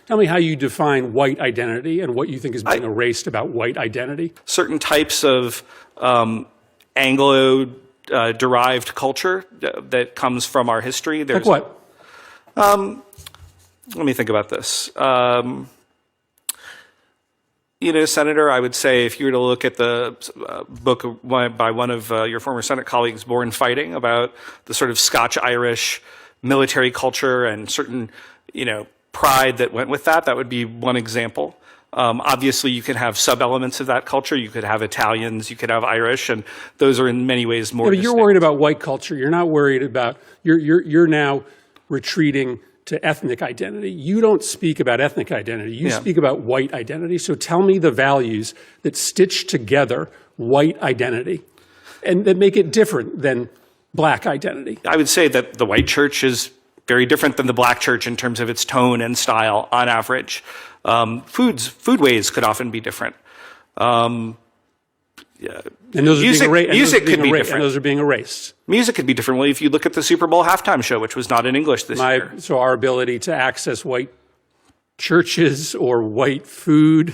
Tell me how you define white identity and what you think is being erased about white identity. Certain types of Anglo-derived culture that comes from our history. Like what? Let me think about this. Senator, I would say if you were to look at the book by one of your former Senate colleagues, Born Fighting, about the sort of Scotch-Irish military culture and certain, pride that went with that, that would be one example. Obviously, you could have sub-elements of that culture. You could have Italians, you could have Irish, and those are in many ways more distinct. You're worried about white culture. You're not worried about, you're now retreating to ethnic identity. You don't speak about ethnic identity. You speak about white identity. So tell me the values that stitch together white identity and that make it different than black identity. I would say that the white church is very different than the black church in terms of its tone and style on average. Foodways could often be different. And those music could be different. And those are being erased. Music could be different. Well, if you look at the Super Bowl halftime show, which was not in English this year. So our ability to access white churches or white food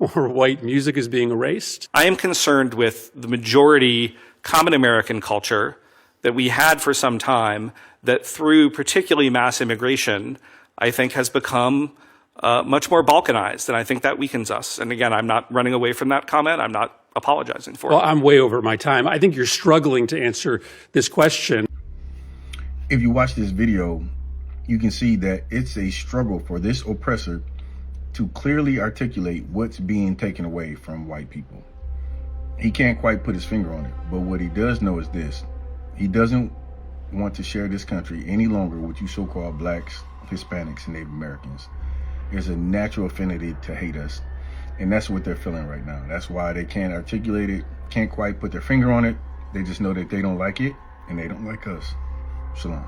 or white music is being erased? I am concerned with the majority common American culture that we had for some time that through particularly mass immigration, I think has become much more balkanized, and I think that weakens us. And again, I'm not running away from that comment. I'm not apologizing for it. Well, I'm way over my time. I think you're struggling to answer this question. If you watch this video, you can see that it's a struggle for this oppressor to clearly articulate what's being taken away from white people. He can't quite put his finger on it, but what he does know is this. He doesn't want to share this country any longer with you so-called blacks, Hispanics, and Native Americans. There's a natural affinity to hate us, and that's what they're feeling right now. That's why they can't articulate it, can't quite put their finger on it. They just know that they don't like it, and they don't like us. Shalom.